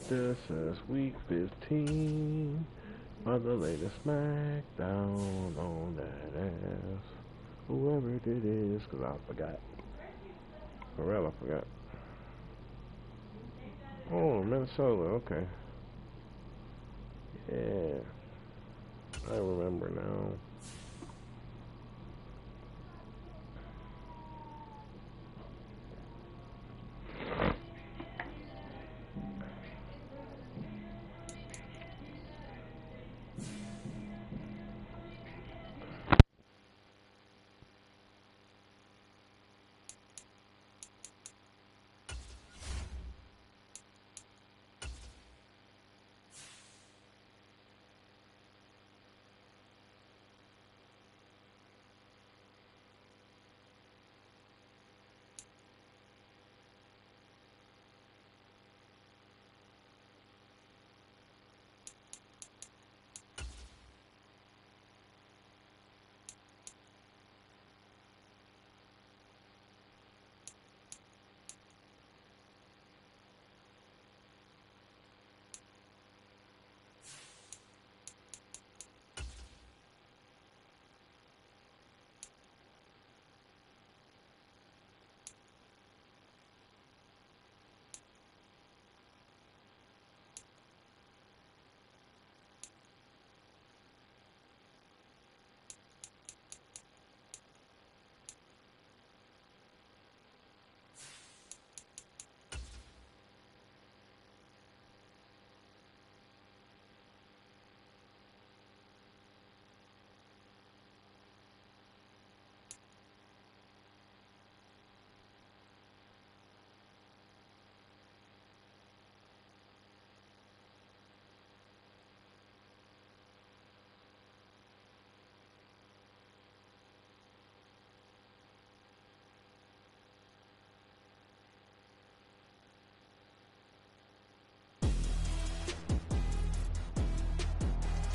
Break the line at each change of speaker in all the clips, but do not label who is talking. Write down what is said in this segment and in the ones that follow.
This is week 15 of the latest SmackDown on that ass. Whoever it is, because I forgot. Morella forgot. Oh, Minnesota, okay. Yeah. I remember now.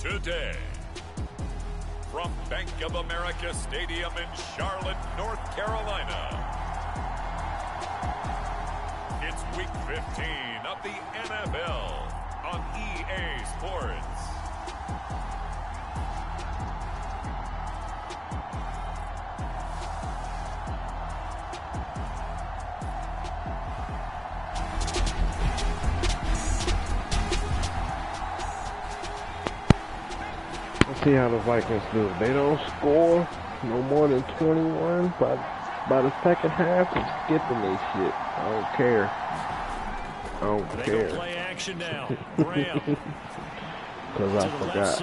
Today, from Bank of America Stadium in Charlotte, North Carolina, it's Week 15 of the NFL on EA Sports.
See how the Vikings do. They don't score no more than 21 by the second half. I'm skipping this shit. I don't care. I don't care.
They go play action now. Graham.
Because I forgot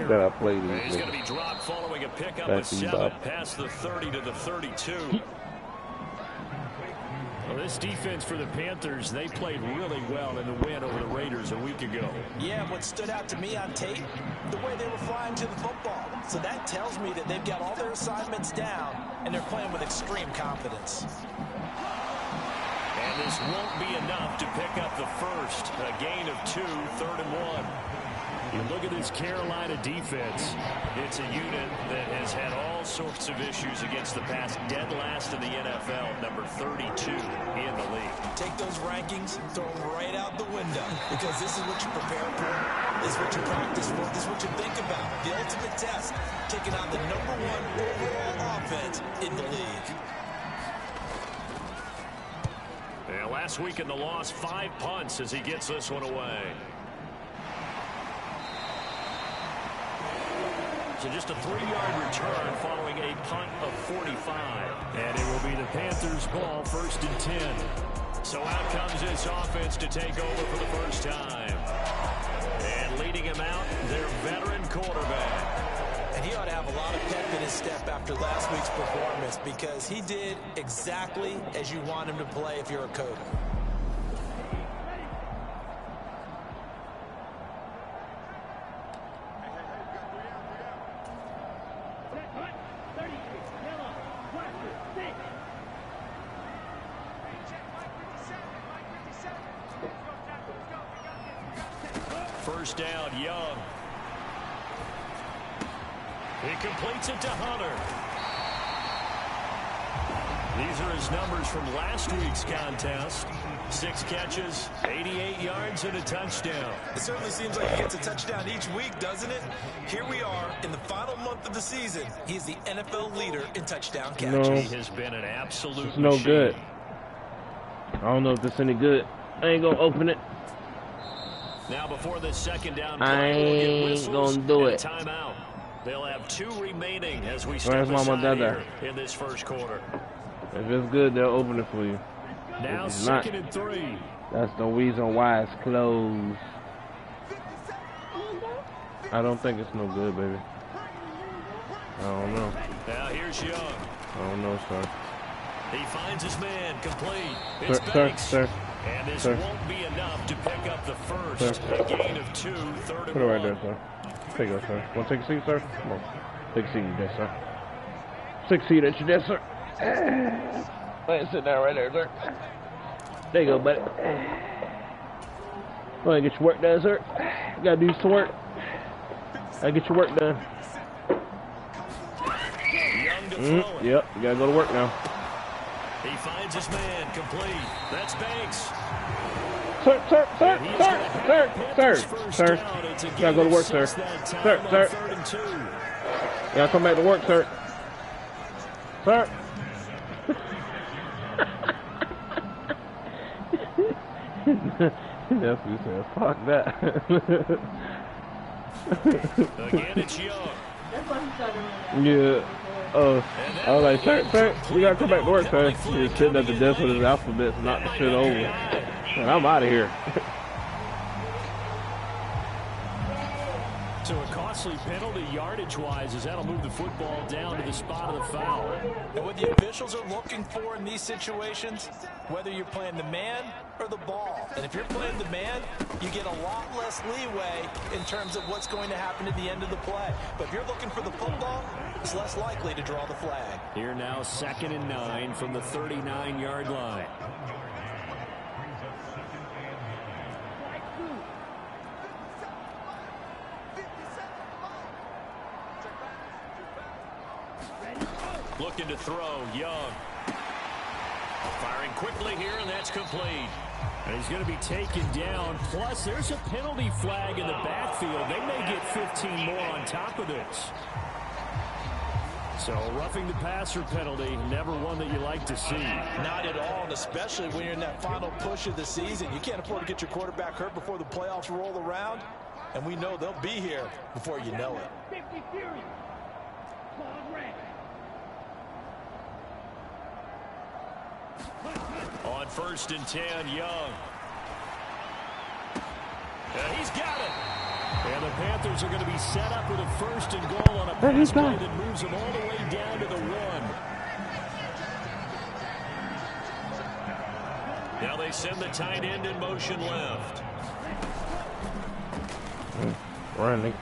that I played these.
He's going to be dropped following a pickup of 7 past the 30 to the 32. Well, this defense for the Panthers, they played really well in the win over the Raiders a week ago.
Yeah, what stood out to me on tape, the way they were flying to the football. So that tells me that they've got all their assignments down, and they're playing with extreme confidence.
And this won't be enough to pick up the first. A gain of 2, 3rd and 1. You look at this Carolina defense. It's a unit that has had all sorts of issues against the pass. Dead last in the NFL, number 32 in the league.
Take those rankings, throw them right out the window, because this is what you prepare for. This is what you practice for. This is what you think about. The ultimate test, taking on the #1 overall offense in the league.
Yeah, last week in the loss, 5 punts as he gets this one away. So just a 3-yard return following a punt of 45. And it will be the Panthers' ball, 1st and 10. So out comes this offense to take over for the first time. And leading him out, their veteran quarterback.
And he ought to have a lot of pep in his step after last week's performance, because he did exactly as you want him to play if you're a coach.
First down, Young. He completes it to Hunter. These are his numbers from last week's contest. 6 catches, 88 yards, and a touchdown.
It certainly seems like he gets a touchdown each week, doesn't it? Here we are in the final month of the season. He's the NFL leader in touchdown catches.
No.
He has been an absolute
It's no
machine.
good. I don't know if it's any good. I ain't gonna open it.
Now before the second down
I
play, we'll get
ain't
whistles
gonna do
and
it.
a timeout. They'll have 2 remaining as we step
Where's Mama
aside
Dada?
here in this first quarter.
If it's good, they'll open it for you.
Now
it's not,
2nd and 3.
That's the reason why it's closed. I don't think it's no good, baby. I don't know.
Now here's Young.
I don't know, sir.
He finds his man complete. It's
Sir,
Banks.
sir.
And this
Sir.
won't be enough to pick up the first.
Sir.
A gain of 2, 3rd and
Put it right
1.
there, sir. There you go, sir. Want to take a seat, sir? Come on. Take a seat at your desk, sir. Take a seat at your desk, sir. Go ahead and sit down right there, sir. There you go, buddy. Go ahead and get your work done, sir. You gotta do some work. Gotta get your work done.
Young to throw it.
Yep, you gotta go to work now.
He finds his man complete. That's Banks.
Sir, sir, sir, sir, sir, sir, sir. You gotta go to work, sir. Sir, sir.
3rd and 2.
You gotta come back to work, sir. Sir. That's what he said. Fuck that.
Again, it's Young.
Yeah. I was like, sir, we gotta come back to work, sir. He was sitting at the desk with his alphabets, knocked the shit over. And I'm out of here.
So a costly penalty yardage-wise as that'll move the football down to the spot of the foul.
And what the officials are looking for in these situations, whether you're playing the man or the ball. And if you're playing the man, you get a lot less leeway in terms of what's going to happen at the end of the play. But if you're looking for the football, it's less likely to draw the flag.
Here now 2nd and 9 from the 39-yard line. Looking to throw, Young. Firing quickly here, and that's complete. And he's going to be taken down. Plus, there's a penalty flag in the backfield. They may get 15 more on top of this. So, roughing the passer penalty, never one that you like to see.
Not at all, and especially when you're in that final push of the season. You can't afford to get your quarterback hurt before the playoffs roll around. And we know they'll be here before you know it.
On 1st and 10, Young. And he's got it. And the Panthers are going to be set up with a 1st and goal on a pass play that moves them all the way down to the 1. Now they send the tight end in motion left.
Running.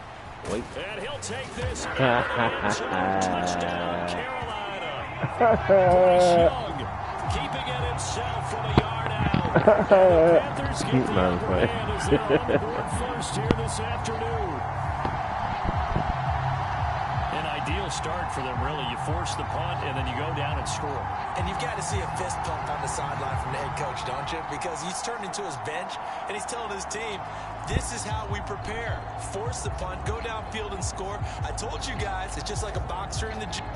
Wait.
And he'll take this. Touchdown, Carolina. Young keeping it himself from a yard out. The Panthers get the upper hand as they're on the board first here this afternoon. An ideal start for them, really. You force the punt, and then you go down and score.
And you've got to see a fist pump on the sideline from the head coach, don't you? Because he's turned into his bench, and he's telling his team, this is how we prepare. Force the punt, go downfield and score. I told you guys, it's just like a boxer in the gym.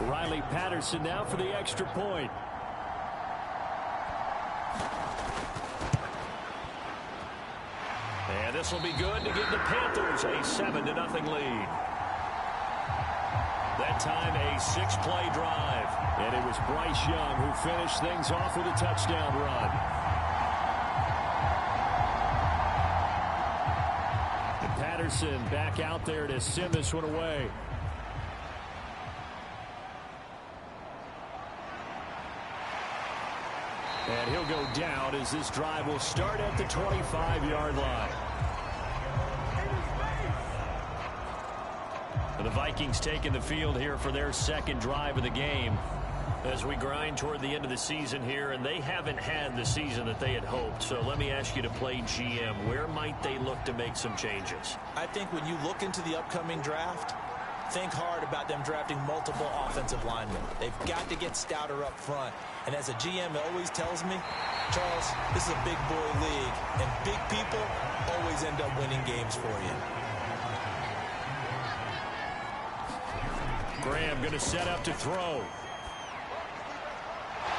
Riley Patterson now for the extra point. And this will be good to give the Panthers a 7-0 lead. That time a 6-play drive. And it was Bryce Young who finished things off with a touchdown run. And Patterson back out there to send this one away. And he'll go down as this drive will start at the 25-yard line. And the Vikings taking the field here for their second drive of the game as we grind toward the end of the season here, and they haven't had the season that they had hoped. So let me ask you to play GM. Where might they look to make some changes?
I think when you look into the upcoming draft, think hard about them drafting multiple offensive linemen. They've got to get stouter up front. And as a GM always tells me, Charles, this is a big boy league, and big people always end up winning games for you.
Graham going to set up to throw.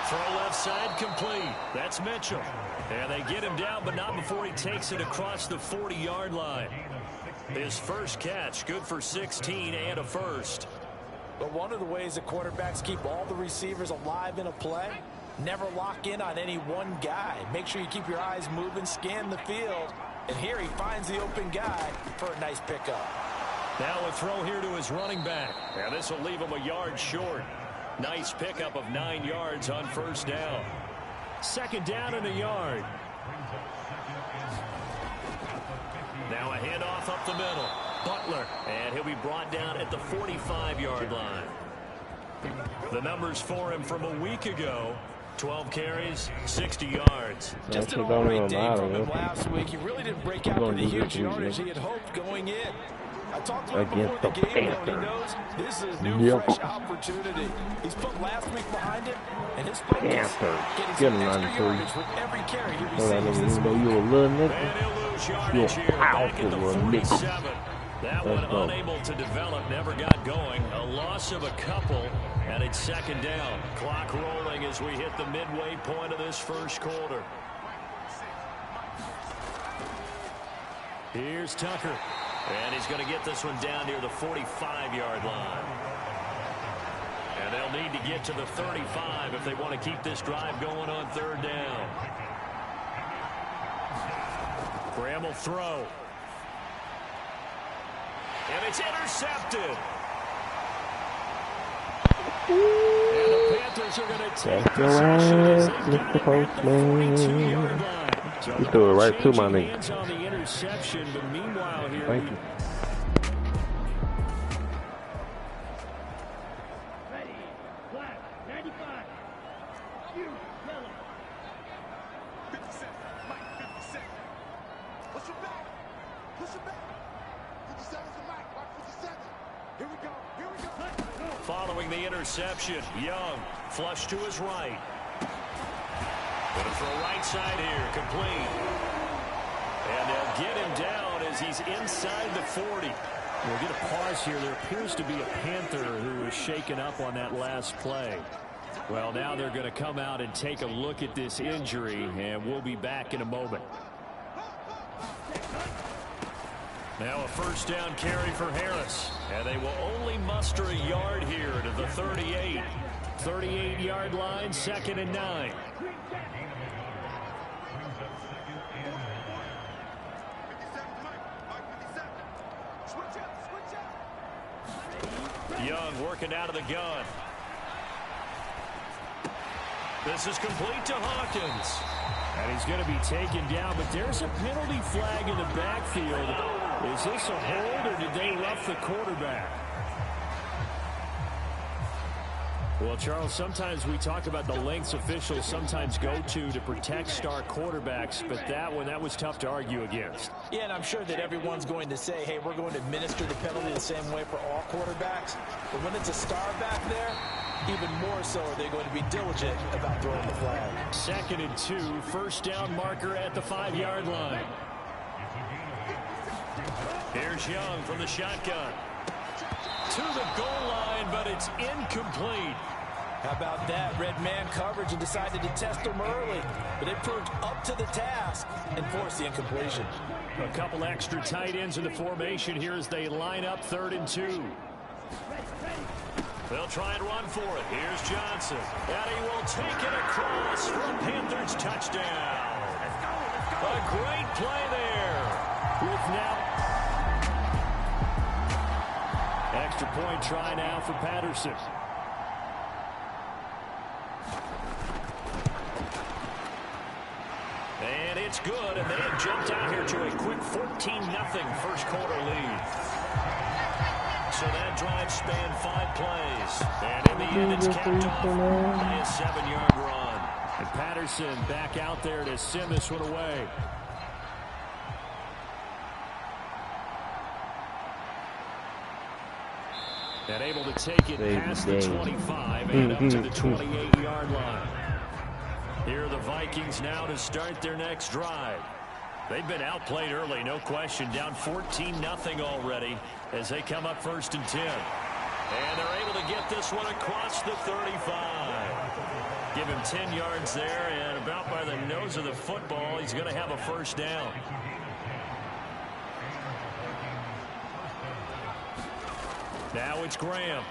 Throw left side complete. That's Mitchell. And they get him down, but not before he takes it across the 40-yard line. His first catch, good for 16 and a first.
But one of the ways that quarterbacks keep all the receivers alive in a play, never lock in on any one guy. Make sure you keep your eyes moving, scan the field. And here he finds the open guy for a nice pickup.
Now a throw here to his running back. And this will leave him a yard short. Nice pickup of 9 yards on first down. Second down and a yard. Now a handoff up the middle. Butler. And he'll be brought down at the 45-yard line. The numbers for him from a week ago. 12 carries, 60 yards.
Just an all right day from him last week. He really didn't break out for the huge yardage he had hoped going in. I talked to him before the game, though. He knows this is a new, fresh opportunity. He's put last week behind him, and his focus getting some extra yardage with every carry he receives this week.
You a little nigga.
And he'll lose yardage here back at the 47. That one unable to develop, never got going. A loss of a couple, and it's second down. Clock rolling as we hit the midway point of this first quarter. Here's Tucker. And he's going to get this one down near the 45-yard line. And they'll need to get to the 35 if they want to keep this drive going on third down. Graham will throw. And it's intercepted. And the Panthers are going to take possession as they got it at the 42-yard line. So
you threw it right to my knee.
On the interception, but meanwhile here.
Thank you.
Ready, black, 95. You, yellow.
57, Mike, 57. Push him back. Push him back. 57's the Mike, Mike 57. Here we go. Here we go.
Following the interception, Young flush to his right. Going to throw right side here, complete. And they'll get him down as he's inside the 40.
We'll get a pause here. There appears to be a Panther who was shaken up on that last play.
Well, now they're going to come out and take a look at this injury, and we'll be back in a moment. Now a first down carry for Harris. And they will only muster a yard here to the 38. 38-yard line, 2nd and 9. Young working out of the gun. This is complete to Hawkins.
And he's going to be taken down, but there's a penalty flag in the backfield. Is this a hold, or did they rough the quarterback? Well, Charles, sometimes we talk about the lengths officials sometimes go to protect star quarterbacks, but that was tough to argue against.
Yeah, and I'm sure that everyone's going to say, hey, we're going to administer the penalty the same way for all quarterbacks. But when it's a star back there, even more so are they going to be diligent about throwing the flag.
2nd and 2, first down marker at the 5-yard line. Here's Young from the shotgun. To the goal line, but it's incomplete.
How about that? Red man coverage and decided to test him early. But it proved up to the task and forced the incompletion.
A couple extra tight ends in the formation here as they line up 3rd and 2. They'll try and run for it. Here's Johnson. And he will take it across for a Panthers touchdown. A great play there. With now extra point try now for Patterson. And it's good, and they have jumped out here to a quick 14-0 first quarter lead. So that drive spanned 5 plays. And in the end, it's capped off by a 7-yard run.
And Patterson back out there to send this one away.
And able to take it past the 25 and up to the 28-yard line. Here are the Vikings now to start their next drive. They've been outplayed early, no question. Down 14-0 already as they come up 1st and 10. And they're able to get this one across the 35. Give him 10 yards there, and about by the nose of the football, he's going to have a first down. Now it's Graham.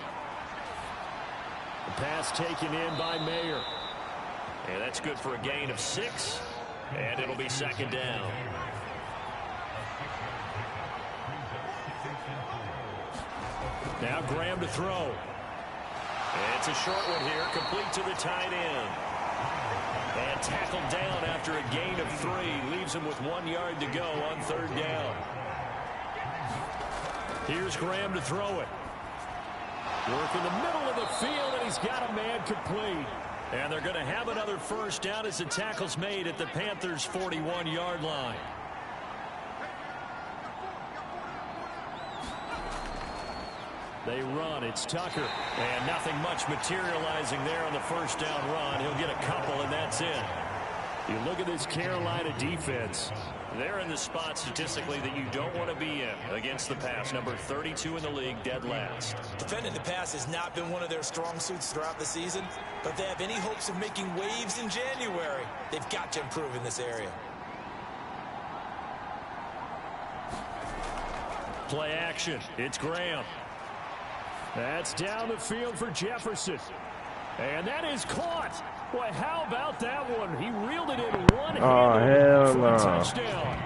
The pass taken in by Mayer. And that's good for a gain of 6. And it'll be 2nd down. Now Graham to throw. And it's a short one here, complete to the tight end. And tackled down after a gain of 3. Leaves him with 1 yard to go on 3rd down. Here's Graham to throw it. Work in the middle of the field, and he's got a man complete. And they're going to have another first down as the tackle's made at the Panthers' 41-yard line. They run. It's Tucker. And nothing much materializing there on the first down run. He'll get a couple, and that's it. You look at this Carolina defense. They're in the spot statistically that you don't want to be in against the pass. Number 32 in the league, dead last.
Defending the pass has not been one of their strong suits throughout the season. But if they have any hopes of making waves in January, they've got to improve in this area.
Play action. It's Graham. That's down the field for Jefferson. And that is caught. Boy, how about that one? He reeled it in one-handed for a touchdown.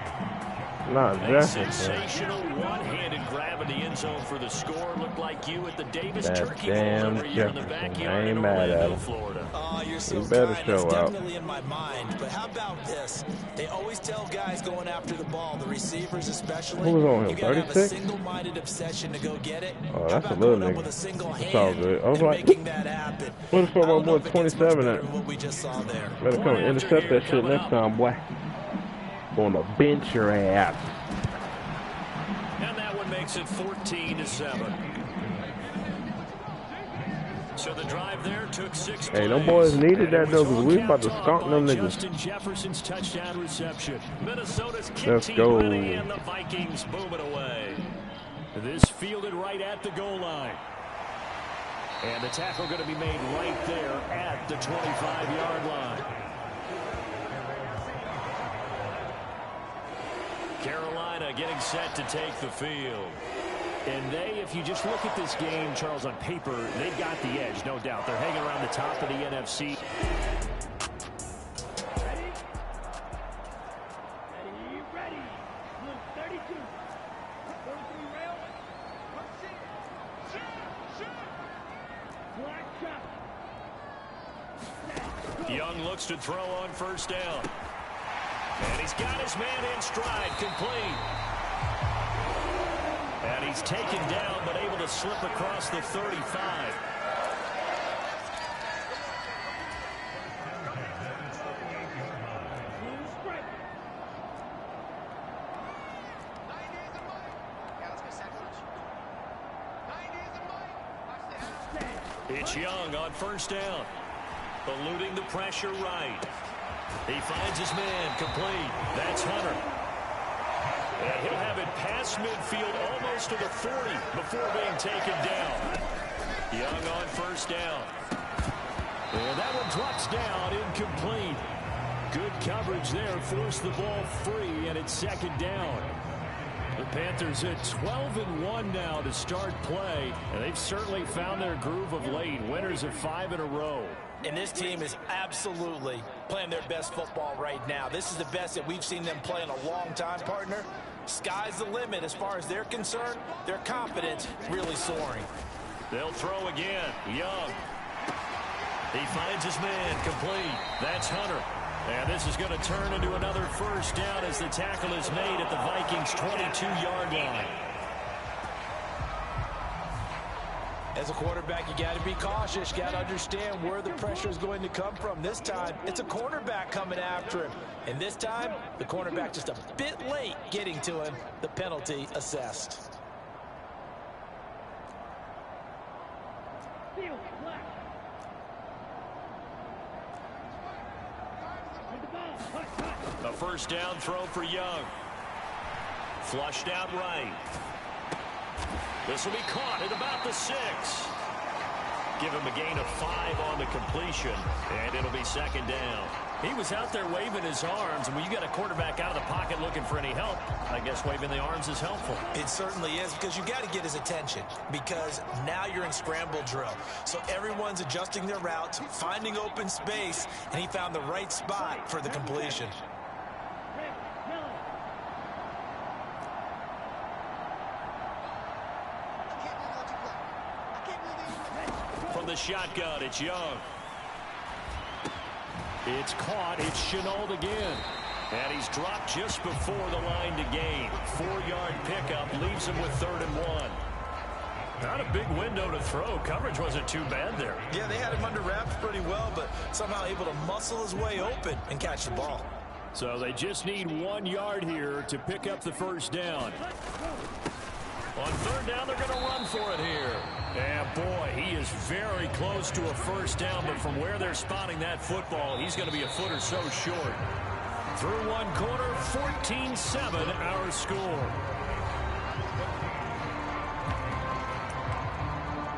Not Jefferson.
Sensational one-handed grab in the end zone for the score. Looked like you at the Davis Turkey Bowl over here in the backyard in Orlando, Florida.
Oh, you're so
better
kind.
show
That's
out.
definitely in my mind. But how about this? They always tell guys going after the ball, the receivers especially,
Who was on him,
you got to have a
36?
single-minded obsession to go get it.
Oh,
How
that's a
about
little
going up
nigga.
with a single
That's all
hand
good. I was
and
like,
making that happen?
what the fuck
I don't
my
know
boy
if it gets much
27
better
at?
than what we just saw there.
Better come and intercept that shit next time, boy. Going to bench your ass.
And that one makes it 14-7. So the drive there took 6 plays.
Hey, them boys needed that though, because we about to
Talk
stomp them
by
niggas.
Justin Jefferson's touchdown reception. Minnesota's kick
Let's
team
go.
ready, and the Vikings boom it away. This fielded right at the goal line. And the tackle going to be made right there at the 25-yard line. Carolina getting set to take the field. And they, if you just look at this game, Charles, on paper, they've got the edge, no doubt. They're hanging around the top of the NFC.
Ready? Ready. Look, 32. 43 rail. Black shot.
Young looks to throw on first down. And he's got his man in stride, complete. And he's taken down, but able to slip across the 35. It's Young on first down. Eluding the pressure right. He finds his man, complete. That's Hunter. And he'll have it past midfield almost to the 40 before being taken down. Young on first down. And that one drops down, incomplete. Good coverage there, forced the ball free, and it's second down. The Panthers at 12-1 now to start play, and they've certainly found their groove of late. Winners of 5 in a row.
And this team is absolutely playing their best football right now. This is the best that we've seen them play in a long time, partner. Sky's the limit as far as they're concerned. Their confidence really soaring.
They'll throw again. Young. He finds his man, complete. That's Hunter. And this is going to turn into another first down as the tackle is made at the Vikings' 22-yard line.
As a quarterback, you got to be cautious. You got to understand where the pressure is going to come from. This time, it's a cornerback coming after him. And this time, the cornerback just a bit late getting to him. The penalty assessed.
Field, left. With the ball. Hut.
A first down throw for Young. Flushed out right. This will be caught at about the 6. Give him a gain of 5 on the completion, and it'll be second down. He was out there waving his arms, and when you got a quarterback out of the pocket looking for any help, I guess waving the arms is helpful.
It certainly is, because you got to get his attention, because now you're in scramble drill. So everyone's adjusting their routes, finding open space, and he found the right spot for the completion.
From the shotgun, it's Young. It's caught. It's Chenault again. And he's dropped just before the line to gain. 4-yard pickup leaves him with 3rd and 1. Not a big window to throw. Coverage wasn't too bad there.
Yeah, they had him under wraps pretty well, but somehow able to muscle his way open and catch the ball.
So they just need 1 yard here to pick up the first down.
On 3rd down, they're going to run for it here. And boy, he is very close to a first down, but from where they're spotting that football, he's going to be a foot or so short. Through 1 quarter, 14-7 our score.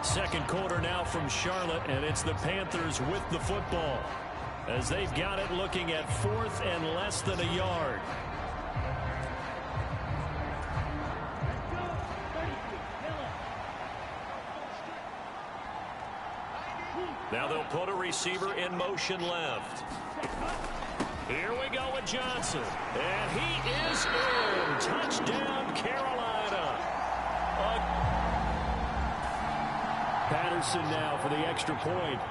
Second quarter now from Charlotte, and it's the Panthers with the football, as they've got it looking at 4th and less than a yard. Now they'll put a receiver in motion left. Here we go with Johnson. And he is in. Touchdown, Carolina.
Patterson now for the extra point.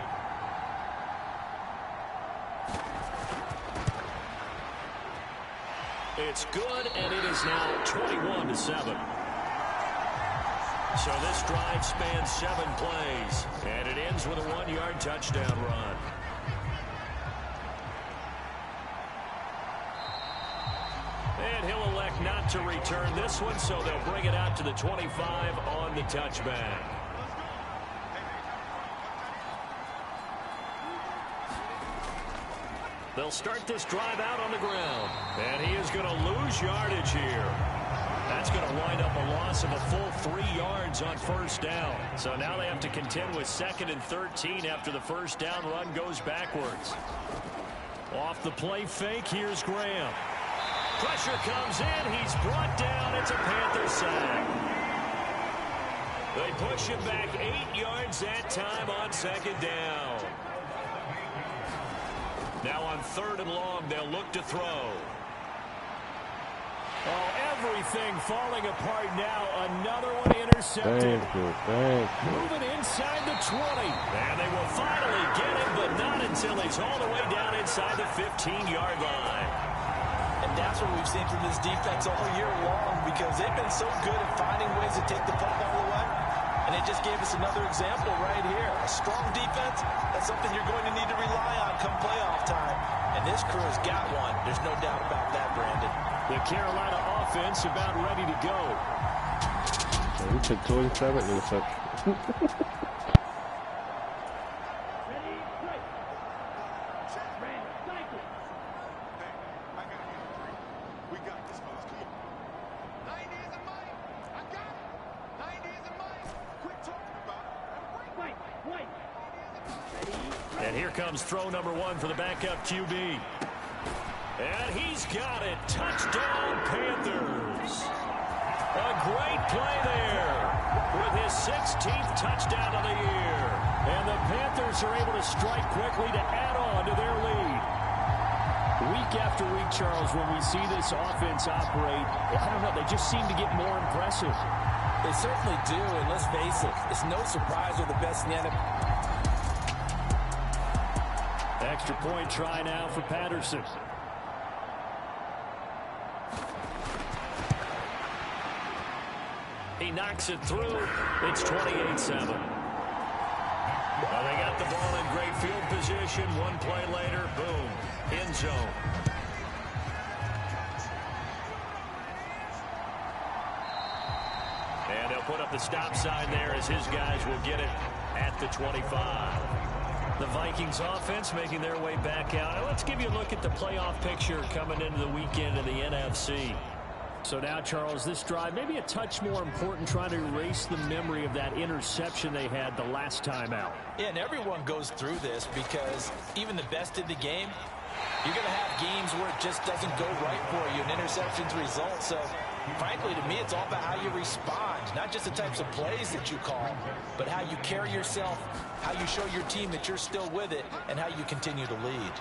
It's good, and it is now 21-7. So this drive spans 7 plays, and it ends with a 1-yard touchdown run. And he'll elect not to return this one, so they'll bring it out to the 25 on the touchback. They'll start this drive out on the ground, and he is going to lose yardage here. That's going to wind up a loss of a full 3 yards on first down. So now they have to contend with 2nd and 13 after the first down run goes backwards. Off the play fake, here's Graham. Pressure comes in. He's brought down. It's a Panther sack. They push him back 8 yards that time on 2nd down. Now on 3rd and long, they'll look to throw.
Oh, everything falling apart now. Another one intercepted.
Thank you.
Moving inside the 20.
And they will finally get him, but not until he's all the way down inside the 15-yard line.
And that's what we've seen from this defense all year long, because they've been so good at finding ways to take the football away. And it just gave us another example right here. A strong defense, that's something you're going to need to rely on come playoff time. And this crew has got one. There's no doubt about that, Brandon.
The Carolina offense about ready to go.
We took 27 interceptions.
Ready, play. Brandon, cycle.
Hey, I got it. We got this, fellas. Come on. 90 isn't mine. I got it. 90 isn't mine. Quit talking about it.
White, white. Ready,
And here comes throw number 1 for the backup QB. And he's got it. Touchdown, Panthers. A great play there with his 16th touchdown of the year. And the Panthers are able to strike quickly to add on to their lead. Week after week, Charles, when we see this offense operate, I don't know, they just seem to get more impressive.
They certainly do, and let's face it, it's no surprise they're the best in the NFL.
Extra point try now for Patterson.
He knocks it through. It's 28-7. Well, they got the ball in great field position. One play later, boom, end zone. And they'll put up the stop sign there as his guys will get it at the 25. The Vikings offense making their way back out. Now let's give you a look at the playoff picture coming into the weekend in the NFC. So now, Charles, this drive maybe a touch more important, trying to erase the memory of that interception they had the last time out.
Yeah, and everyone goes through this because even the best in the game, you're going to have games where it just doesn't go right for you, and interceptions result. So, frankly, to me, it's all about how you respond, not just the types of plays that you call, but how you carry yourself, how you show your team that you're still with it, and how you continue to lead.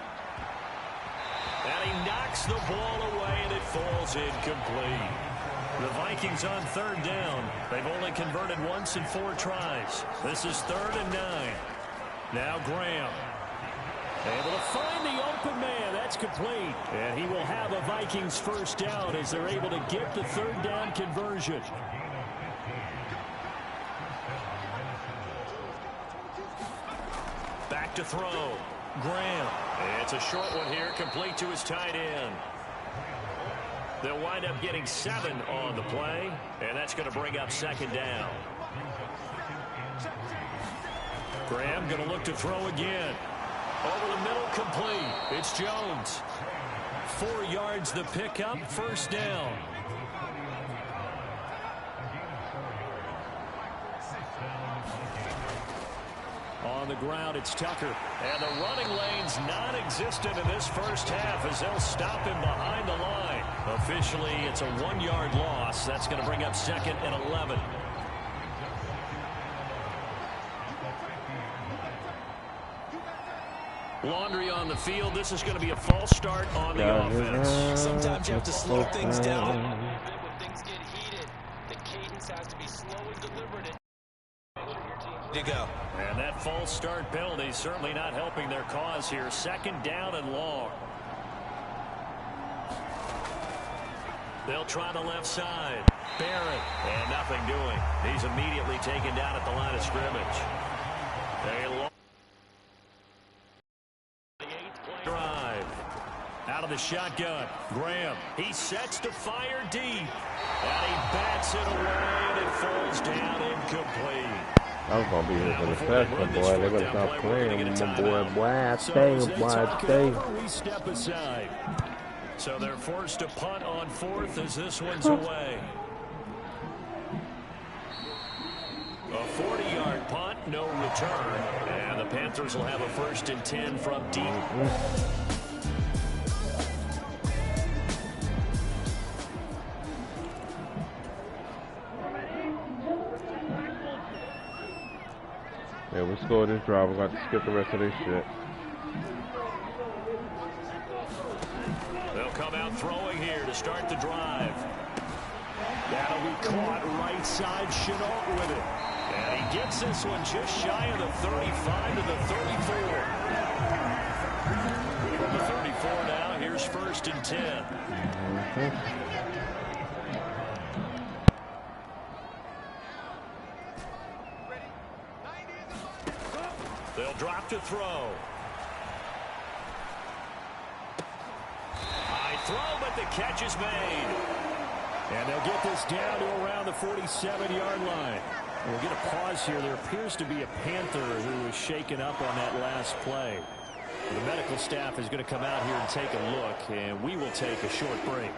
And he knocks the ball away, and it falls incomplete. The Vikings on third down. They've only converted once in 4 tries. This is 3rd and 9. Now Graham. Able to find the open man. That's complete. And he will have a Vikings first down as they're able to get the 3rd down conversion. Back to throw. Graham. It's a short one here, complete to his tight end. They'll wind up getting 7 on the play, and that's going to bring up 2nd down. Graham going to look to throw again. Over the middle, complete. It's Jones. 4 yards the pickup, 1st down. On the ground, it's Tucker. And the running lane's non-existent in this first half as they'll stop him behind the line. Officially, it's a 1-yard loss. That's going to bring up 2nd and 11. Laundry on the field. This is going to be a false start on the offense.
Sometimes you have to slow things down. When things get heated, the cadence has to be slow and deliberate. To go.
And that false start penalty certainly not helping their cause here. 2nd down and long. They'll try the left side. Barrett. And nothing doing. He's immediately taken down at the line of scrimmage. A long drive. Out of the shotgun. Graham. He sets to fire deep. And he bats it away, and it falls down incomplete.
I was gonna be here for the second, boy. They better stop playing with my boy. Boy, stay.
We step aside. So they're forced to punt on 4th as this one's away. A 40-yard punt, no return. And the Panthers will have a 1st and 10 from deep.
Yeah, we scored this drive. We're going to skip the rest of this shit.
They'll come out throwing here to start the drive. That'll be caught right side. Chenault with it. And he gets this one just shy of the 35 to the 34. From the 34 now, here's 1st and 10. They'll drop to throw. High throw, but the catch is made. And they'll get this down to around the 47-yard line. We'll get a pause here. There appears to be a Panther who was shaken up on that last play. The medical staff is going to come out here and take a look, and we will take a short break.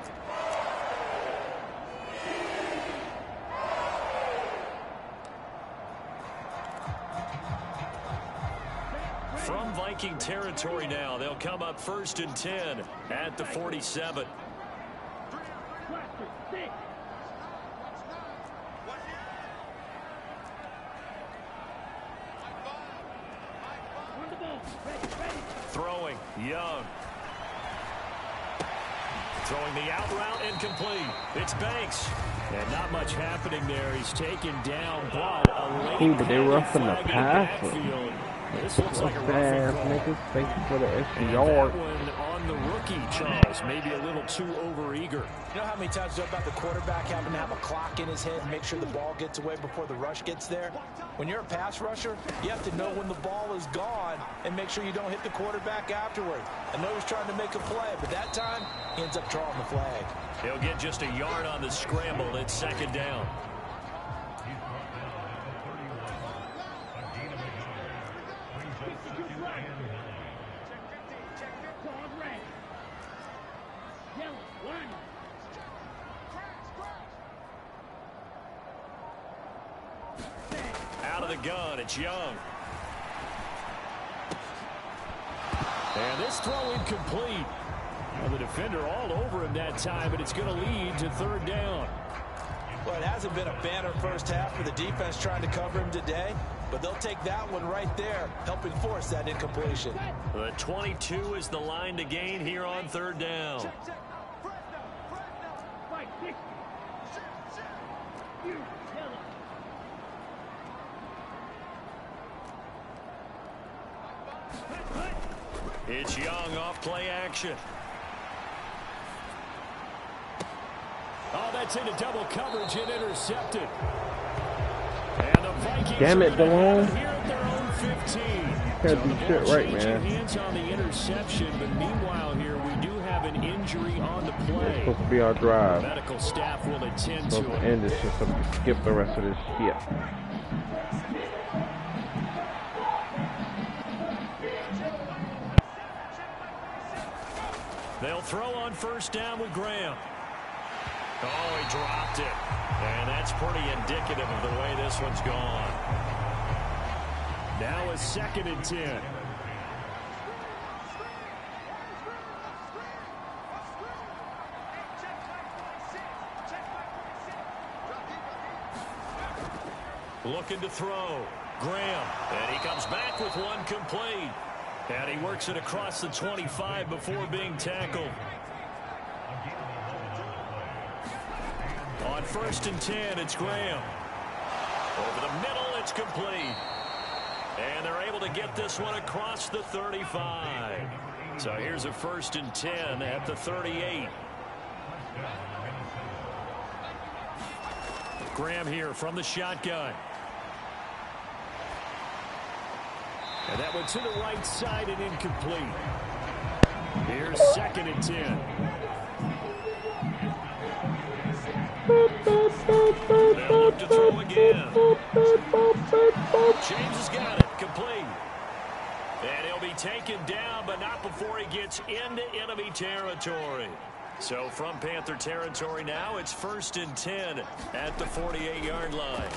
From Viking territory now, they'll come up 1st and 10 at the 47. Throwing, Young. Throwing the out route, incomplete. It's Banks. And not much happening there. He's taken down, but a late
but they roughing the passer.
This looks like a
fast niggas. Thank you for the extra yard.
That one on the rookie, Charles. Maybe a little too overeager.
You know how many times you know about the quarterback having to have a clock in his head and make sure the ball gets away before the rush gets there? When you're a pass rusher, you have to know when the ball is gone and make sure you don't hit the quarterback afterward. I know he's trying to make a play, but that time, he ends up drawing the flag.
He'll get just a yard on the scramble. It's 2nd down.
Substitute right. Dog red. Yellow, one.
Out of the gun, it's Young. And this throw incomplete. Well, the defender all over him that time, but it's going to lead to third down.
Well, it hasn't been a banner first half for the defense trying to cover him today, but they'll take that one right there, helping force that incompletion.
The 22 is the line to gain here on third down.
Right, 60. You, yellow.
It's Young off play action. Oh, that's into double coverage and intercepted. And the Vikings
Damn it, Delone.
here at their own 15.
Gotta do shit right, man.
Hands on the interception, but meanwhile here we do have an injury on the play.
Supposed to be our drive.
Medical staff will attend
Supposed
to
to
it.
end this just so we can skip the rest of this shit.
They'll throw on first down with Graham. Oh, he dropped it. And that's pretty indicative of the way this one's gone. Now a 2nd and 10. Looking to throw. Graham. And he comes back with one complete. And he works it across the 25 before being tackled. On 1st and 10, it's Graham. Over the middle, it's complete. And they're able to get this one across the 35. So here's a 1st and 10 at the 38. Graham here from the shotgun. And that went to the right side and incomplete. Here's 2nd and 10. They'll look to throw again. James has got it. Complete. And he'll be taken down, but not before he gets into enemy territory. So from Panther territory now, it's 1st and 10 at the 48-yard line.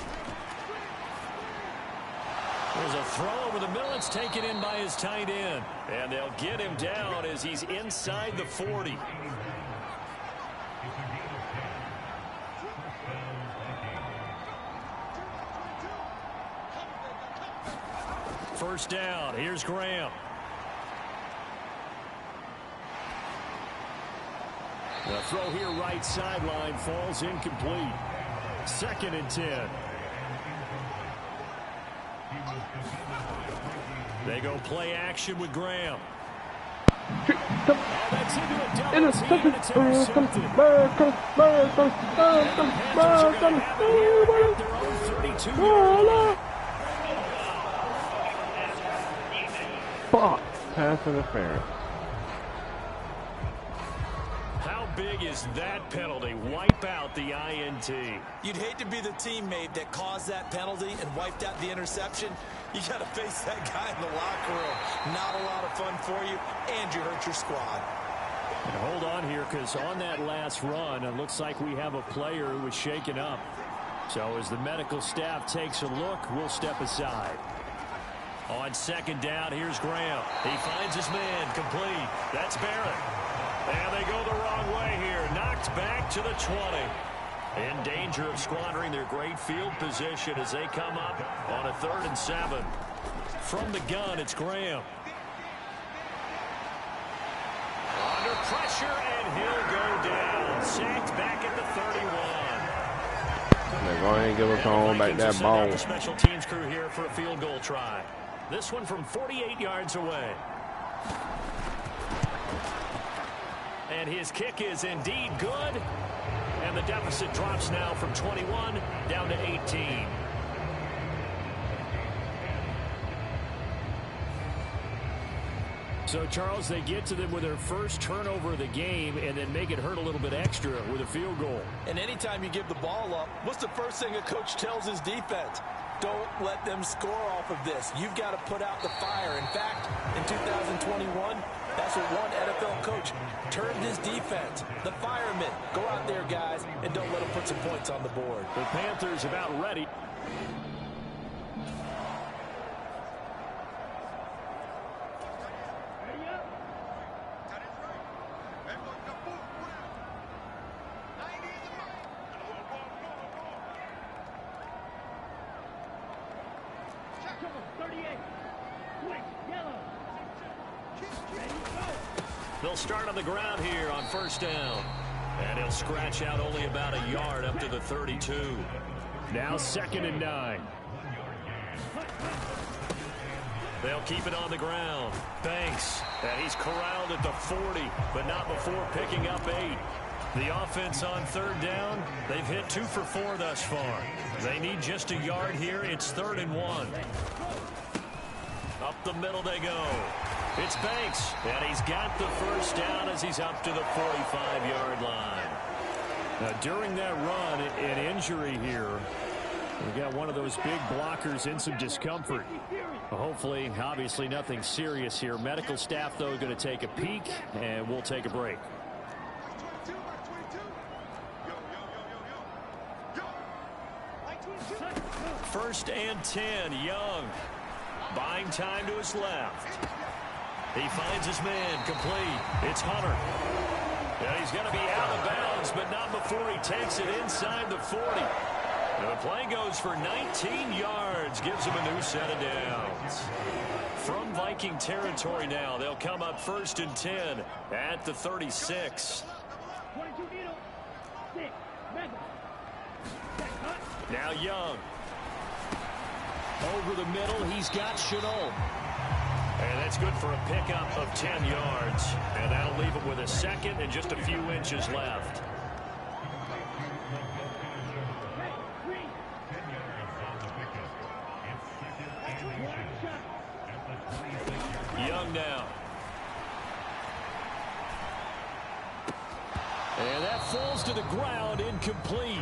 There's a throw over the middle. It's taken in by his tight end. And they'll get him down as he's inside the 40. First down. Here's Graham. The throw here right sideline falls incomplete. 2nd and 10. They go play action with Graham. Oh, that's into a double team, and it's intercepted. Their own 32-yard line.
Fuck. Pass interference.
How big is that penalty? Wipe out the INT.
You'd hate to be the teammate that caused that penalty and wiped out the interception. You got to face that guy in the locker room. Not a lot of fun for you, and you hurt your squad.
And hold on here, because on that last run, it looks like we have a player who was shaken up. So as the medical staff takes a look, we'll step aside. On 2nd down, here's Graham. He finds his man, complete. That's Barrett. And they go the wrong way here. Knocked back to the 20. In danger of squandering their great field position as they come up on a 3rd and 7. From the gun, it's Graham. Under pressure, and he'll go down. Sacked back at the 31.
They're going to give us on back that ball.
The special teams crew here for a field goal try. This one from 48 yards away. And his kick is indeed good. And the deficit drops now from 21 down to 18. So, Charles, they get to them with their first turnover of the game and then make it hurt a little bit extra with a field goal.
And anytime you give the ball up, what's the first thing a coach tells his defense? Don't let them score off of this. You've got to put out the fire. In fact, That's what one NFL coach termed his defense. The firemen. Go out there, guys, and don't let them put some points on the board.
The Panthers about ready. They'll start on the ground here on first down. And he'll scratch out only about a yard up to the 32. Now 2nd and 9. They'll keep it on the ground. Banks, and he's corralled at the 40, but not before picking up 8. The offense on 3rd down, they've hit 2 for 4 thus far. They need just a yard here. It's 3rd and 1. Up the middle they go. It's Banks, and he's got the first down as he's up to the 45-yard line. Now, during that run, an injury here. We got one of those big blockers in some discomfort. Hopefully, obviously, nothing serious here. Medical staff, though, going to take a peek, and we'll take a break. First and 10, Young. Buying time to his left. He finds his man, complete. It's Hunter. And he's going to be out of bounds, but not before he takes it inside the 40. And the play goes for 19 yards, gives him a new set of downs. From Viking territory now, they'll come up 1st and 10 at the 36. Now Young. Over the middle, he's got Chenault. And that's good for a pickup of 10 yards. And that'll leave him with a 2nd and just a few inches left. Young now. And that falls to the ground, incomplete.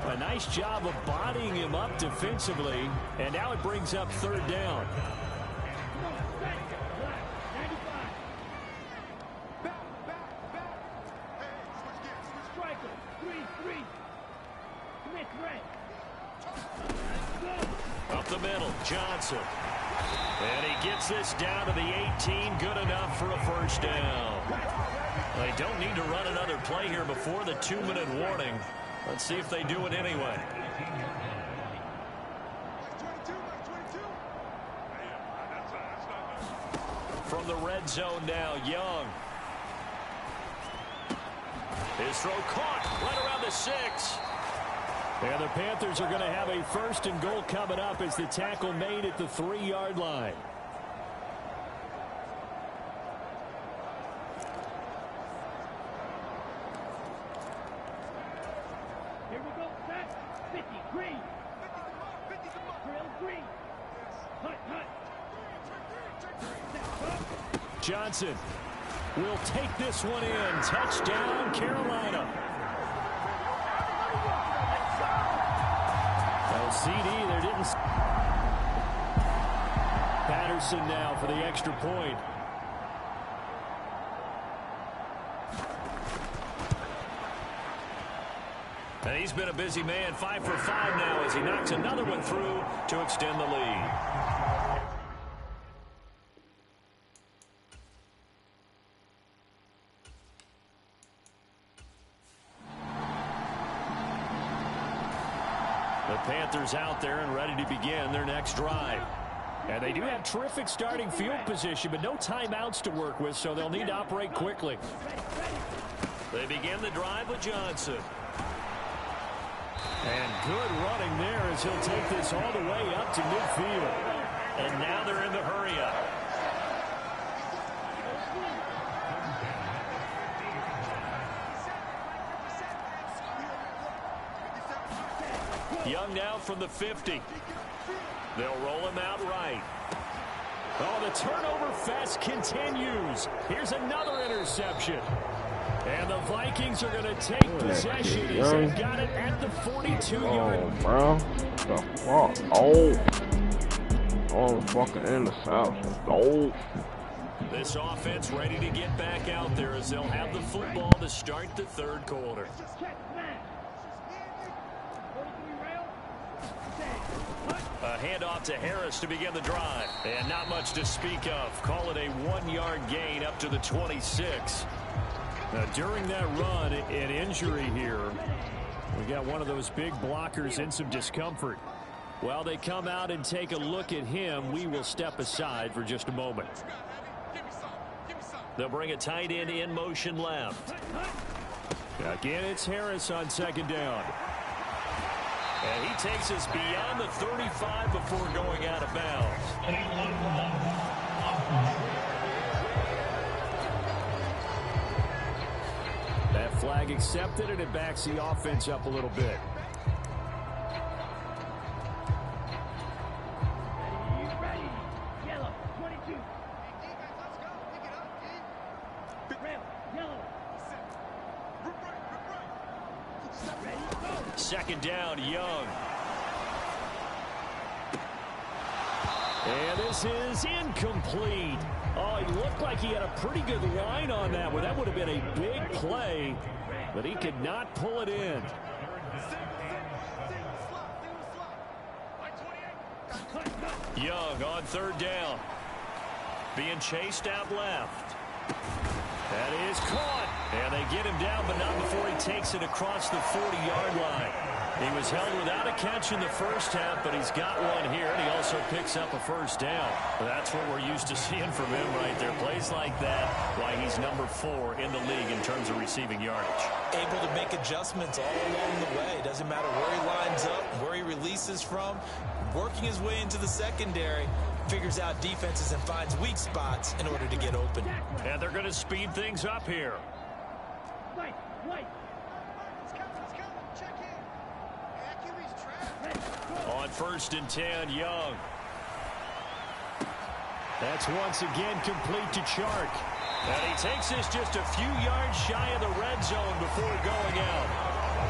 A nice job of bodying him up defensively. And now it brings up 3rd down. Up the middle, Johnson. And he gets this down to the 18, good enough for a first down. They don't need to run another play here before the 2-minute warning. Let's see if they do it anyway. From the red zone now, Young. His throw caught right around the 6. And the Panthers are going to have a 1st and goal coming up as the tackle made at the 3-yard line.
Here we go, set. 50, green. 50, drill, green. Hut.
Johnson will take this one in. Touchdown, Carolina. CD, there didn't. Patterson now for the extra point. And he's been a busy man, 5 for 5 now as he knocks another one through to extend the lead. The Panthers out there and ready to begin their next drive. And they do have terrific starting field position, but no timeouts to work with, so they'll need to operate quickly. They begin the drive with Johnson. And good running there as he'll take this all the way up to midfield. And now they're in the hurry-up. Young now from the 50. They'll roll him out right. Oh, the turnover fest continues. Here's another interception. And the Vikings are going to take possession as they've got it at the 42-yard.
Oh, bro. What the fuck? Oh. All the fucking interceptions. Oh.
This offense ready to get back out there as they'll have the football to start the third quarter. A handoff to Harris to begin the drive. And not much to speak of. Call it a 1-yard gain up to the 26.
Now, during that run, an injury here. We got one of those big blockers in some discomfort. While they come out and take a look at him, we will step aside for just a moment.
They'll bring a tight end in motion left.
Again, it's Harris on second down.
And he takes us beyond the 35 before going out of bounds.
That flag accepted, and it backs the offense up a little bit.
Ready. Yellow, 22. Red, yellow. Ready, go.
Second down, Young.
And this is incomplete. Oh, he looked like he had a pretty good line on that one. That would have been a big play, but he could not pull it in.
Young on third down. Being chased out left. That is caught. And they get him down, but not before he takes it across the 40-yard line. He was held without a catch in the first half, but he's got one here, and he also picks up a first down. That's what we're used to seeing from him right there. Plays like that, why he's number 4 in the league in terms of receiving yardage.
Able to make adjustments all along the way. Doesn't matter where he lines up, where he releases from. Working his way into the secondary, figures out defenses and finds weak spots in order to get open.
And they're going to speed things up here.
White.
On first and 10, Young.
That's once again complete to Chark.
And he takes this just a few yards shy of the red zone before going out.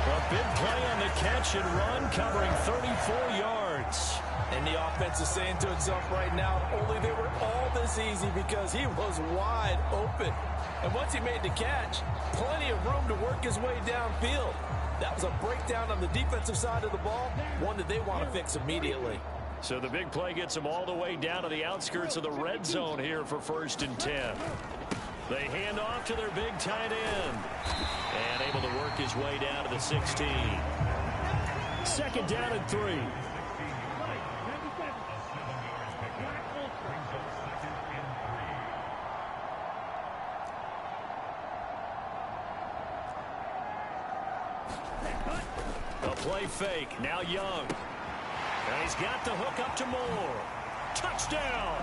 A big play on the catch and run, covering 34 yards.
And the offense is saying to itself right now, only they were all this easy because he was wide open. And once he made the catch, plenty of room to work his way downfield. That was a breakdown on the defensive side of the ball, one that they want to fix immediately.
So the big play gets him all the way down to the outskirts of the red zone here for first and 10. They hand off to their big tight end. And able to work his way down to the 16.
Second down and 3.
A play fake. Now Young. And he's got the hook up to Moore. Touchdown!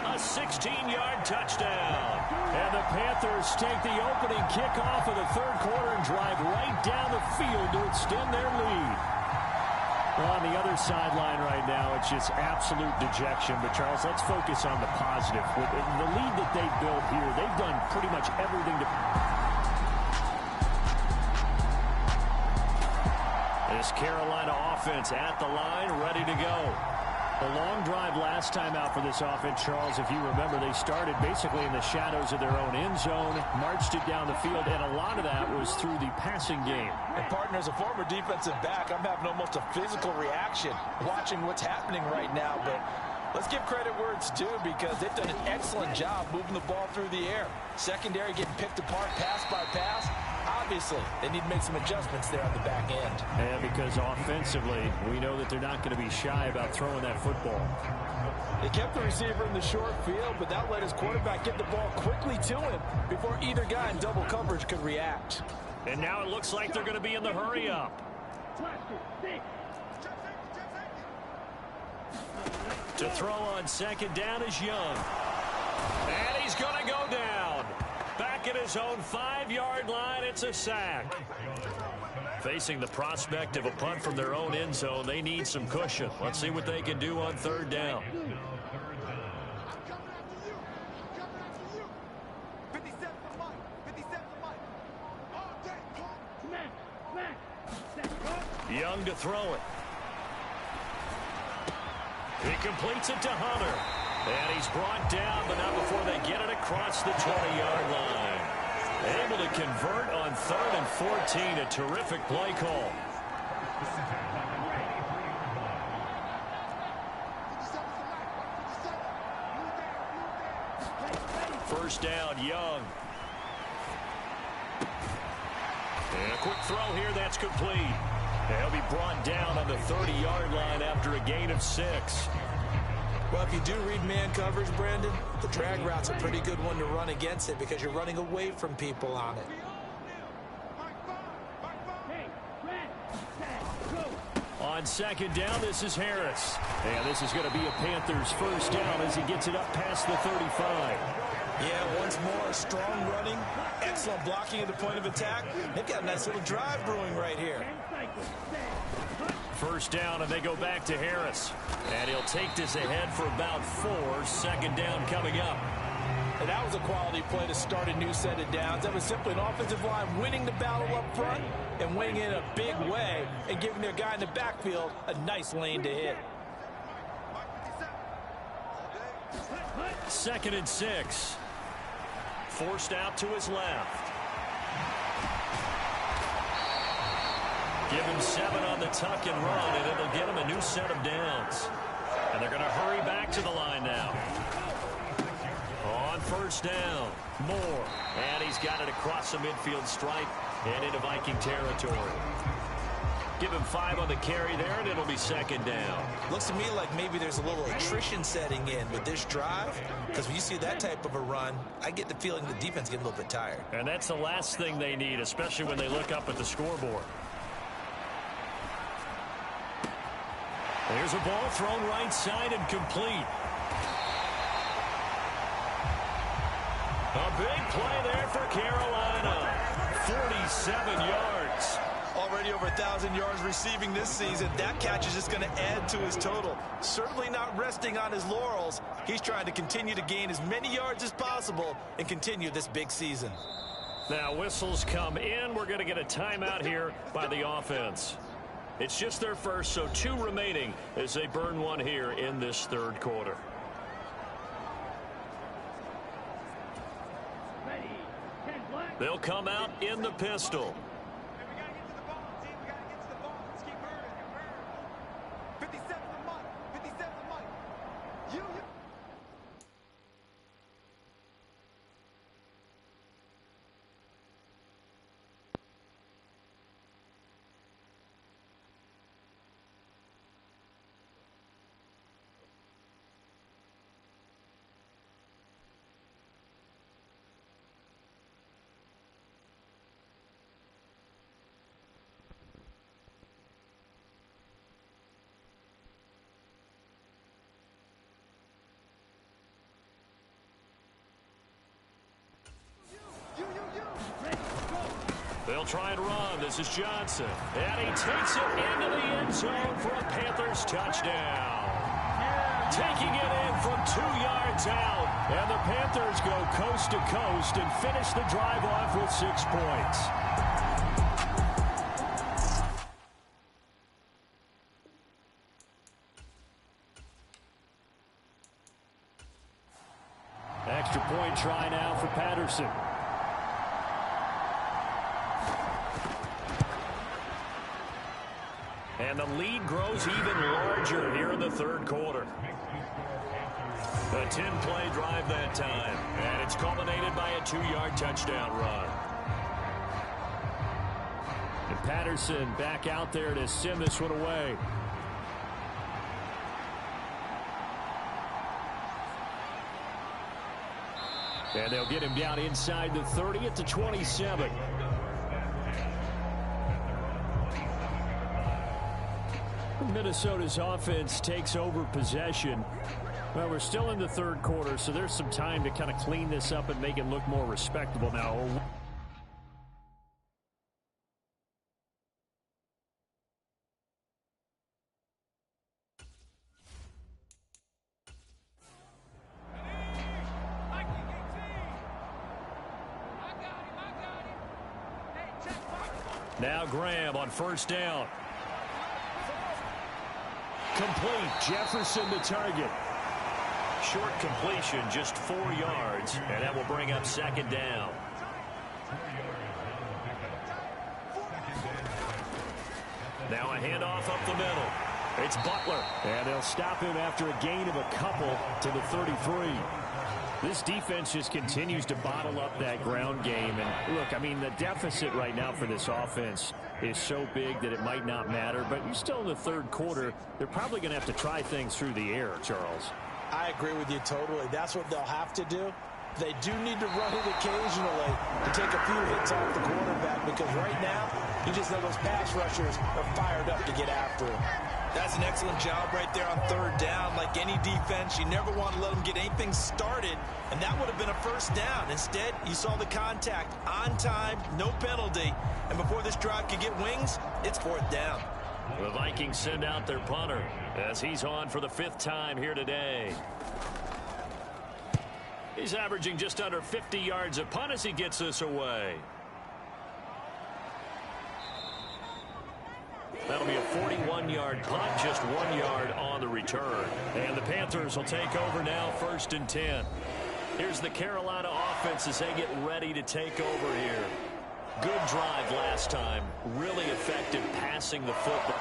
A 16-yard touchdown.
And the Panthers take the opening kickoff of the third quarter and drive right down the field to extend their lead. Well, on the other sideline right now, it's just absolute dejection. But, Charles, let's focus on the positive. With the lead that they've built here, they've done pretty much everything to...
This Carolina offense at the line, ready to go.
A long drive last time out for this offense, Charles. If you remember, they started basically in the shadows of their own end zone, marched it down the field, and a lot of that was through the passing game.
And, partner, as a former defensive back, I'm having almost a physical reaction watching what's happening right now. But let's give credit where it's due because they've done an excellent job moving the ball through the air. Secondary getting picked apart pass by pass. Obviously, they need to make some adjustments there on the back end.
And because offensively, we know that they're not going to be shy about throwing that football.
They kept the receiver in the short field, but that let his quarterback get the ball quickly to him before either guy in double coverage could react.
And now it looks like they're going to be in the hurry-up. To throw on second down is Young. And he's going to go down. Back at his own 5-yard line, it's a sack. Facing the prospect of a punt from their own end zone, they need some cushion. Let's see what they can do on third down. Young to throw it. He completes it to Hunter. And he's brought down, but not before they get it across the 20-yard line. Able to convert on 3rd and 14. A terrific play call. First down, Young. And a quick throw here, that's complete. He'll be brought down on the 30-yard line after a gain of 6.
Well, if you do read man coverage, Brandon, the drag route's a pretty good one to run against it because you're running away from people on it.
On second down, this is Harris. And this is going to be a Panthers first down as he gets it up past the 35.
Yeah, once more, strong running, excellent blocking at the point of attack. They've got a nice little drive brewing right here.
First down, and they go back to Harris. And he'll take this ahead for about 4. Second down coming up.
And that was a quality play to start a new set of downs. That was simply an offensive line winning the battle up front and winning in a big way and giving their guy in the backfield a nice lane to hit.
2nd and 6. Forced out to his left. Give him 7 on the tuck and run, and it'll get him a new set of downs. And they're going to hurry back to the line now. On first down, Moore. And he's got it across the midfield stripe and into Viking territory. Give him 5 on the carry there, and it'll be second down.
Looks to me like maybe there's a little attrition setting in with this drive, because when you see that type of a run, I get the feeling the defense gets a little bit tired.
And that's the last thing they need, especially when they look up at the scoreboard. There's a ball thrown right side and complete. A big play there for Carolina. 47 yards.
Already over 1,000 yards receiving this season. That catch is just going to add to his total. Certainly not resting on his laurels. He's trying to continue to gain as many yards as possible and continue this big season.
Now whistles come in. We're going to get a timeout here by the offense. It's just their first, so 2 remaining as they burn one here in this 3rd quarter. They'll come out in the pistol. They'll try and run. This is Johnson. And he takes it into the end zone for a Panthers touchdown. Taking it in from 2 yards out. And the Panthers go coast to coast and finish the drive off with 6 points. Extra point try now for Patterson. And the lead grows even larger here in the 3rd quarter. A 10-play drive that time. And it's culminated by a 2-yard touchdown run. And Patterson back out there to send this one away. And they'll get him down inside the 30 at the 27. Minnesota's offense takes over possession. Well, we're still in the 3rd quarter, so there's some time to kind of clean this up and make it look more respectable now. Now Graham on first down. Complete. Jefferson the target. short completion, just 4 yards, and that will bring up second down. Now a handoff up the middle. It's Butler, and they'll stop him after a gain of a couple to the 33. This defense just continues to bottle up that ground game. And look, I mean, the deficit right now for this offense is so big that it might not matter. But you're still in the third quarter. They're probably going to have to try things through the air, Charles.
I agree with you totally. That's what they'll have to do. They do need to run it occasionally to take a few hits off the quarterback, because right now, you just know those pass rushers are fired up to get after him.
That's an excellent job right there on third down. Like any defense, you never want to let them get anything started, and that would have been a first down. Instead, you saw the contact on time, no penalty, and before this drive could get wings, it's fourth down.
The Vikings send out their punter as he's on for the 5th time here today. He's averaging just under 50 yards a punt as he gets this away. That'll be a 41-yard punt, just 1 yard on the return. And the Panthers will take over now, 1st and 10. Here's the Carolina offense as they get ready to take over here. Good drive last time. Really effective passing the football.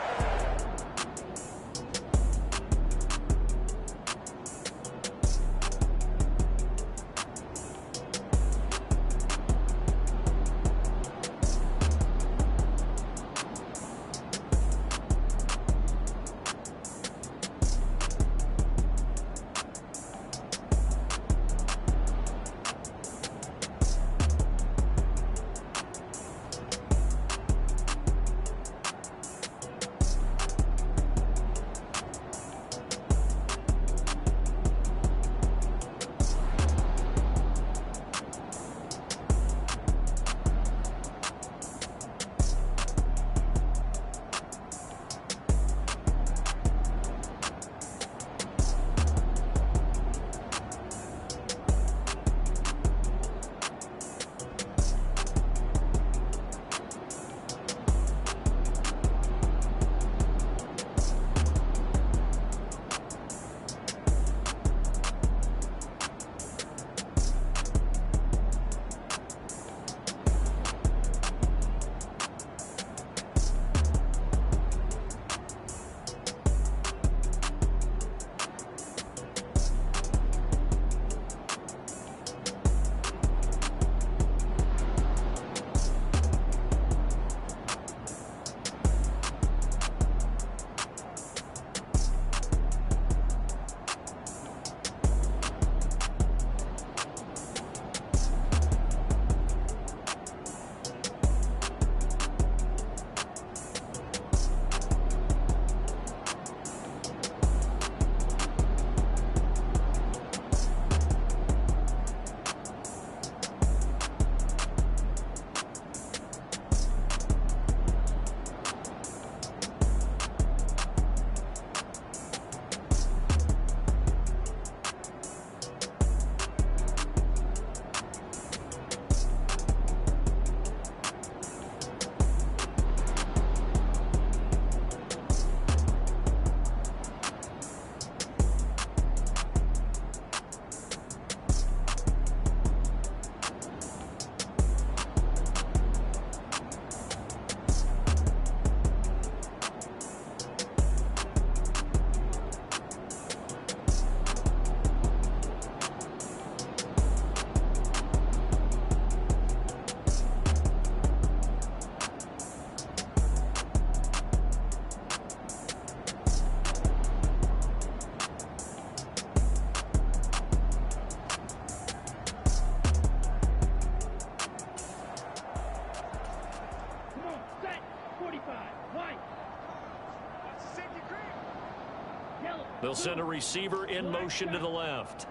They'll send a receiver in motion to the left.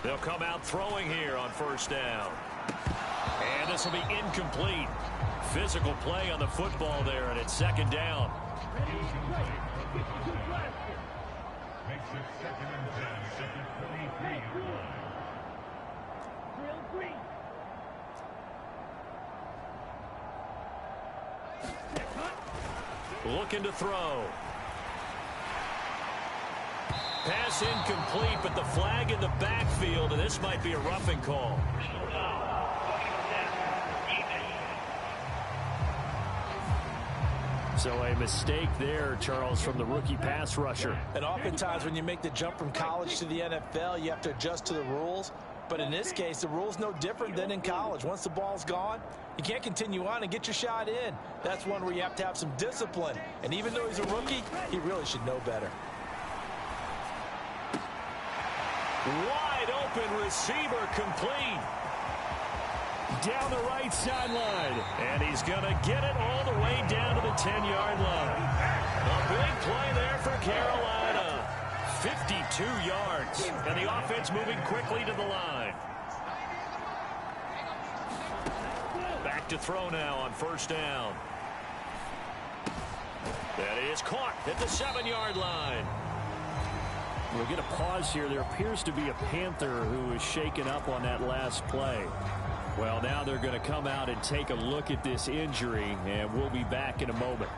They'll come out throwing here on first down. And this will be incomplete. Physical play on the football there, and it's second down. looking to throw. Pass incomplete, but the flag in the backfield, and this might be a roughing call. So a mistake there, Charles, from the rookie pass rusher.
And oftentimes when you make the jump from college to the NFL, you have to adjust to the rules. But in this case, the rule's no different than in college. Once the ball's gone, you can't continue on and get your shot in. That's one where you have to have some discipline. And even though he's a rookie, he really should know better.
Wide open receiver, complete. Down the right sideline. And he's going to get it all the way down to the 10-yard line. A big play there for Carolina. 52 yards. And the offense moving quickly to the line. Back to throw now on first down. That is caught at the 7-yard line. We'll get a pause here. There appears to be a Panther who is shaken up on that last play. Well, now they're going to come out and take a look at this injury, and we'll be back in a moment.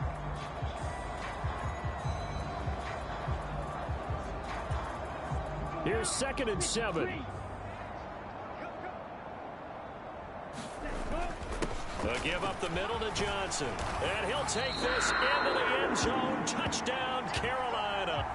Here's 2nd and 7. They'll give up the middle to Johnson. And he'll take this into the end zone. Touchdown, Carolina.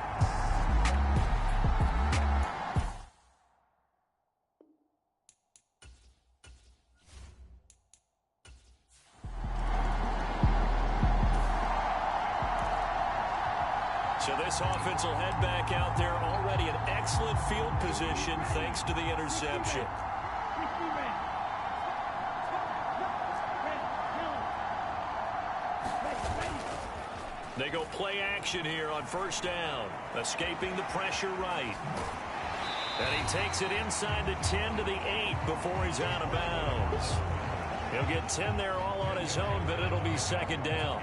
So this offense will head back out there, already in excellent field position thanks to the interception. They go play action here on first down, escaping the pressure right. And he takes it inside the 10 to the 8 before he's out of bounds. He'll get 10 there all on his own, but it'll be 2nd down.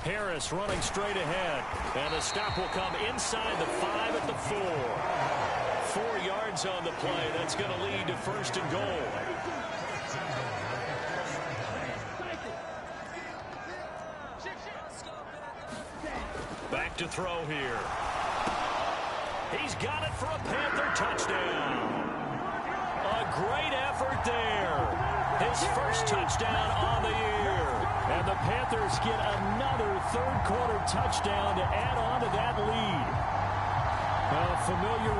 Harris running straight ahead. And the stop will come inside the 5 at the 4. 4 yards on the play. That's going to lead to 1st and goal. Back to throw here. He's got it for a Panther touchdown. A great effort there. His first touchdown on the year. And the Panthers get another third-quarter touchdown to add on to that lead. Familiar.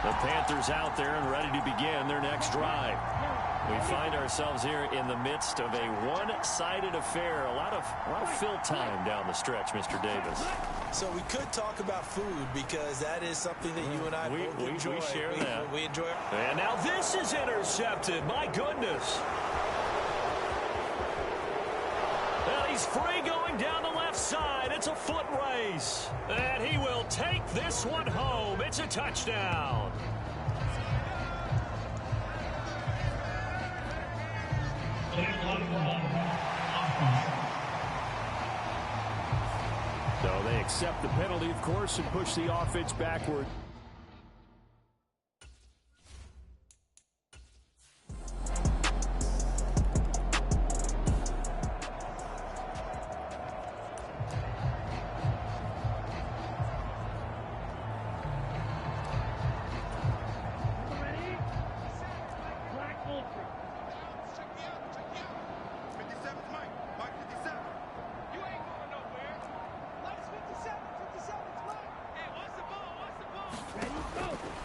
The Panthers out there and ready to begin their next drive. We find ourselves here in the midst of a one-sided affair. A lot of fill time down the stretch, Mr. Davis.
So we could talk about food because that is something that you and I both enjoy.
We share that.
We enjoy it.
And now this is intercepted. My goodness. And he's free going down the left side. It's a foot race. And he will take this one home. It's a touchdown. So they accept the penalty, of course, and push the offense backward.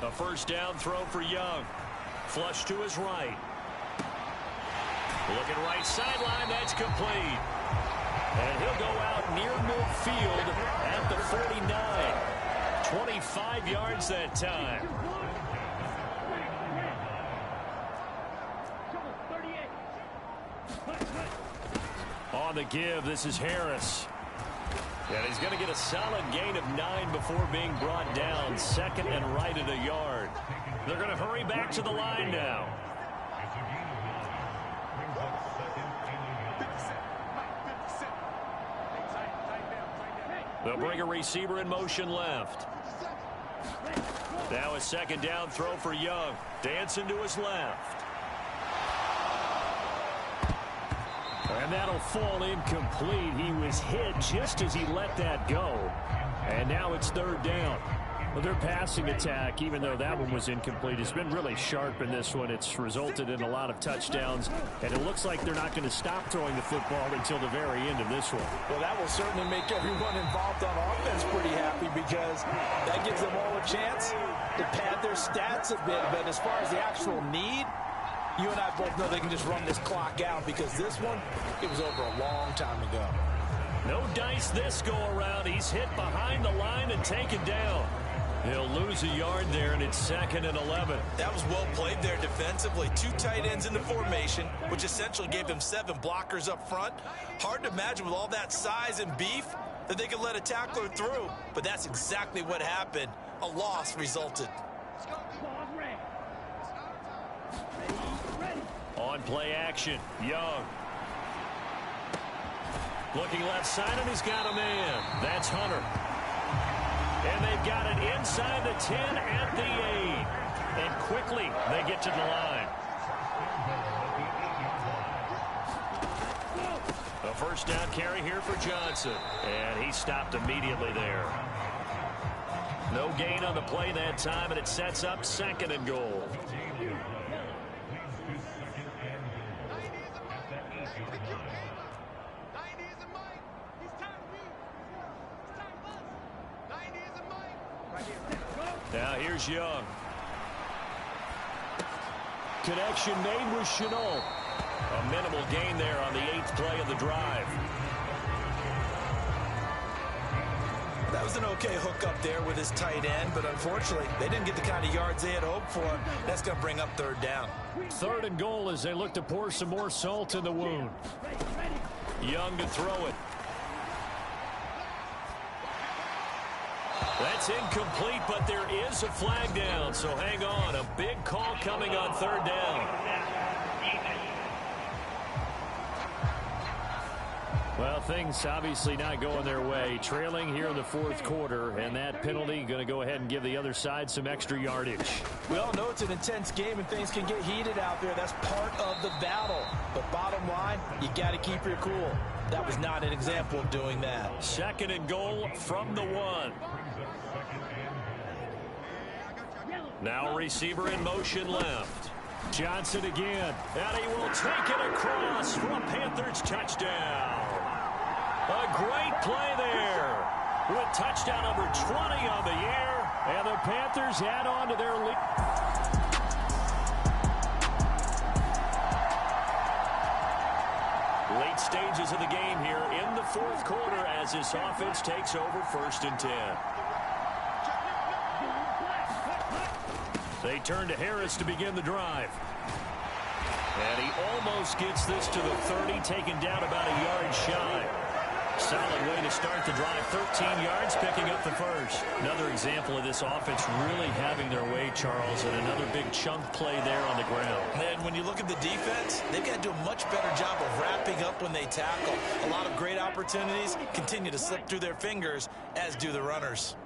A first down throw for Young. Flush to his right. Looking right sideline, that's complete. And he'll go out near midfield at the 49. 25 yards that time. On the give, this is Harris. And he's going to get a solid gain of 9 before being brought down. 2nd and right at a yard. They're going to hurry back to the line now. They'll bring a receiver in motion left. Now a second down throw for Young. Dancing to his left. And that'll fall incomplete. He was hit just as he let that go. And now it's third down. Well, their passing attack, even though that one was incomplete, has been really sharp in this one. It's resulted in a lot of touchdowns, and it looks like they're not going to stop throwing the football until the very end of this one.
Well, that will certainly make everyone involved on offense pretty happy because that gives them all a chance to pad their stats a bit. But as far as the actual need, you and I both know they can just run this clock out because this one, it was over a long time ago.
No dice this go-around. He's hit behind the line and taken down. He'll lose a yard there, and it's 2nd and 11.
That was well played there defensively. 2 tight ends in the formation, which essentially gave them 7 blockers up front. Hard to imagine with all that size and beef that they could let a tackler through, but that's exactly what happened. A loss resulted.
On play action, Young. Looking left side, and he's got a man. That's Hunter. And they've got it inside the 10 at the 8. And quickly, they get to the line. A first down carry here for Johnson. And he stopped immediately there. No gain on the play that time, and it sets up 2nd and goal. Now here's Young. Connection made with Chenault. A minimal gain there on the 8th play of the drive.
That was an okay hook up there with his tight end, but unfortunately, they didn't get the kind of yards they had hoped for. That's going to bring up 3rd down.
3rd and goal as they look to pour some more salt in the wound. Young to throw it. That's incomplete, but there is a flag down, so hang on. A big call coming on 3rd down. Well, things obviously not going their way. Trailing here in the 4th quarter, and that penalty going to go ahead and give the other side some extra yardage.
We all know it's an intense game and things can get heated out there. That's part of the battle. But bottom line, you got to keep your cool. That was not an example of doing that.
2nd and goal from the 1. Now receiver in motion left. Johnson again. And he will take it across for a Panthers touchdown. A great play there. With touchdown number 20 on the year. And the Panthers add on to their lead. Late stages of the game here in the 4th quarter as this offense takes over 1st and 10. They turn to Harris to begin the drive. And he almost gets this to the 30, taken down about a yard shy. Solid way to start the drive. 13 yards, picking up the first. Another example of this offense really having their way, Charles, and another big chunk play there on the ground.
And when you look at the defense, they've got to do a much better job of wrapping up when they tackle. A lot of great opportunities continue to slip through their fingers, as do the runners.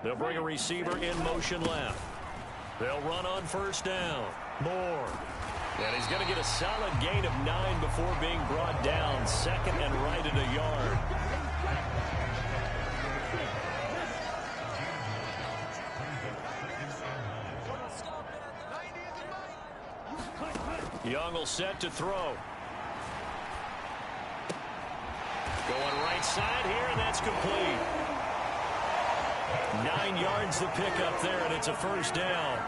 They'll bring a receiver in motion left. They'll run on 1st down. Moore. And he's going to get a solid gain of 9 before being brought down. 2nd and right at a yard. Young will set to throw. Going right side here, and that's complete. 9 yards to pick up there, and it's a 1st down.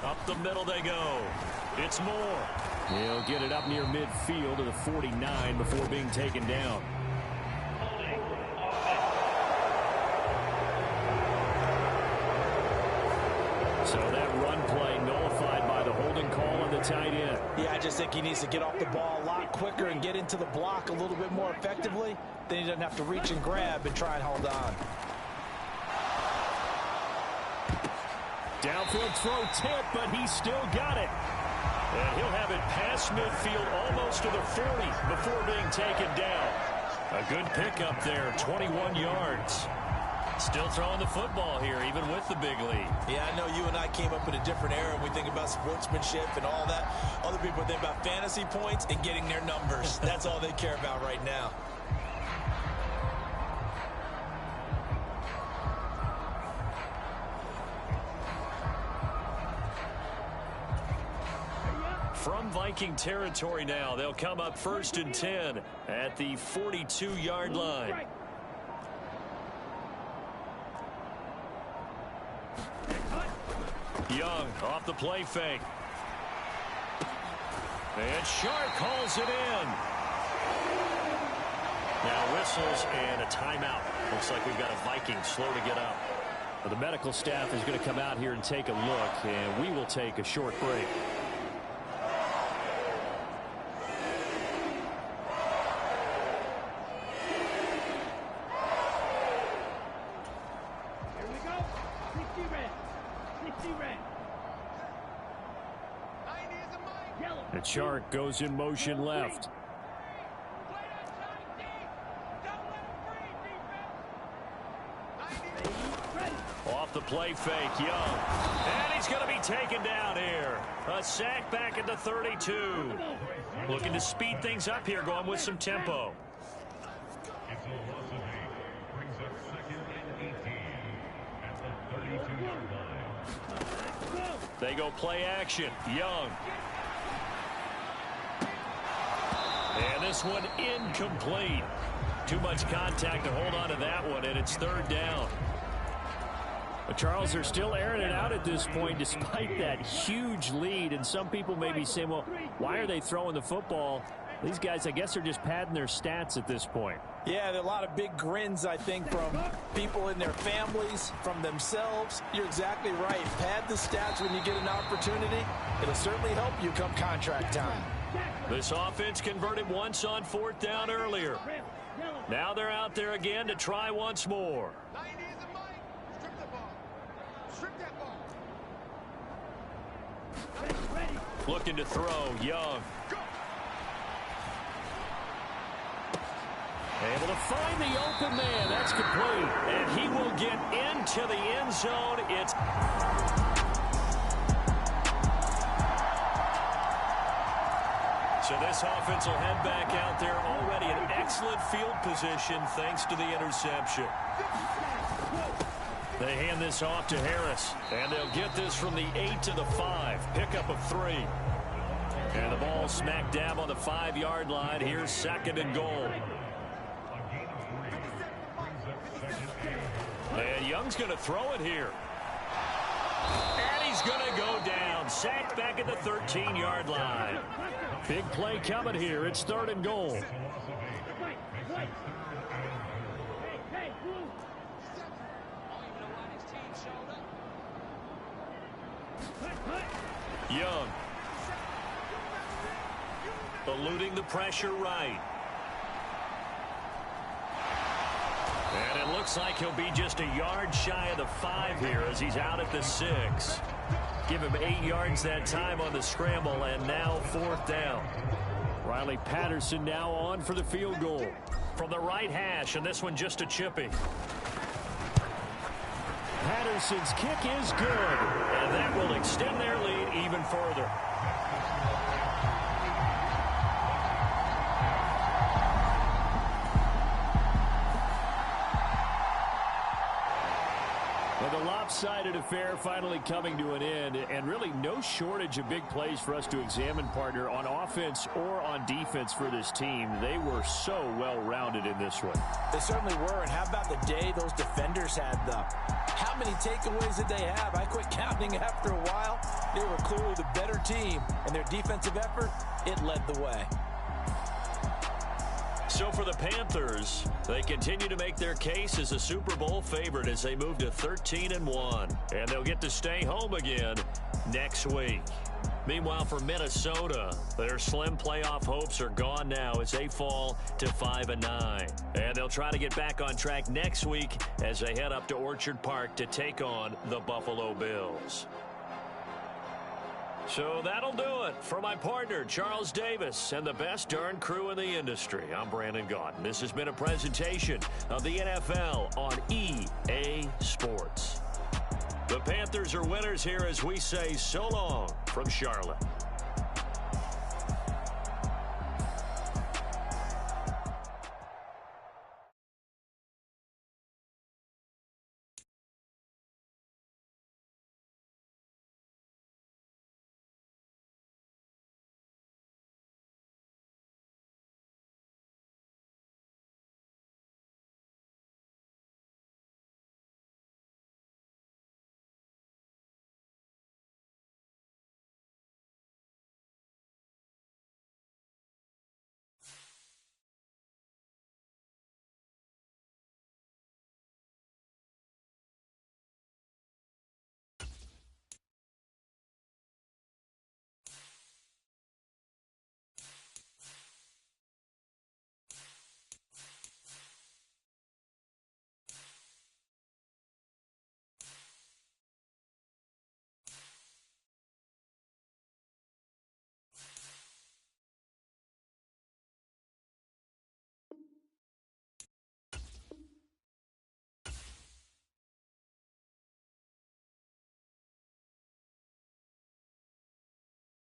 Up the middle they go. It's Moore. He'll get it up near midfield to the 49 before being taken down. So that run play nullified by the holding call on the tight end.
Yeah, I just think he needs to get off the ball a lot quicker and get into the block a little bit more effectively. Then he doesn't have to reach and grab and try and hold on.
Downfield throw tip, but he still got it. And he'll have it past midfield almost to the 40 before being taken down. A good pickup there, 21 yards. Still throwing the football here, even with the big lead.
Yeah, I know you and I came up in a different era. We think about sportsmanship and all that. Other people think about fantasy points and getting their numbers. That's all they care about right now.
From Viking territory now, they'll come up 1st and 10 at the 42-yard line. Young off the play fake. And Sharp calls it in. Now whistles and a timeout. Looks like we've got a Viking slow to get up. Well, the medical staff is going to come out here and take a look, and we will take a short break. And Shark goes in motion left. Off the play fake, Young. And he's going to be taken down here. A sack back at the 32. Looking to speed things up here, going with some tempo.
Brings up 2nd and 18 at the 32-yard line.
They go play action. Young. And this one incomplete. Too much contact to hold on to that one, and it's 3rd down. But Charles, they're still airing it out at this point despite that huge lead. And some people may be saying, well, why are they throwing the football? These guys, I guess, are just padding their stats at this point.
Yeah, there are a lot of big grins, I think, from people in their families, from themselves. You're exactly right. Pad the stats when you get an opportunity. It'll certainly help you come contract time.
This offense converted once on 4th down earlier. Now they're out there again to try once more. Looking to throw, Young. Able to find the open man. That's complete. And he will get into the end zone. It's... So this offense will head back out there already in excellent field position thanks to the interception. They hand this off to Harris, and they'll get this from the 8 to the 5. Pickup of 3. And the ball smack dab on the 5-yard line. Here's 2nd and goal. And Young's going to throw it here. And he's going to go down. Sacked back at the 13-yard line. Big play coming here. It's 3rd and goal. Young. Eluding the pressure right. And it looks like he'll be just a yard shy of the 5 here as he's out at the 6. Give him 8 yards that time on the scramble, and now 4th down. Riley Patterson now on for the field goal. From the right hash, and this one just a chippy. Patterson's kick is good, and that will extend their lead even further. Well, the lopsided affair finally coming to an end, and really no shortage of big plays for us to examine, partner, on offense or on defense for this team. They were so well-rounded in this one.
They certainly were, and how about the day those defenders had, though? How many takeaways did they have? I quit counting after a while. They were clearly the better team, and their defensive effort, it led the way.
So for the Panthers, they continue to make their case as a Super Bowl favorite as they move to 13-1. And they'll get to stay home again next week. Meanwhile, for Minnesota, their slim playoff hopes are gone now as they fall to 5-9. And they'll try to get back on track next week as they head up to Orchard Park to take on the Buffalo Bills. So that'll do it for my partner, Charles Davis, and the best darn crew in the industry. I'm Brandon Gaudin. This has been a presentation of the NFL on EA Sports. The Panthers are winners here as we say so long from Charlotte.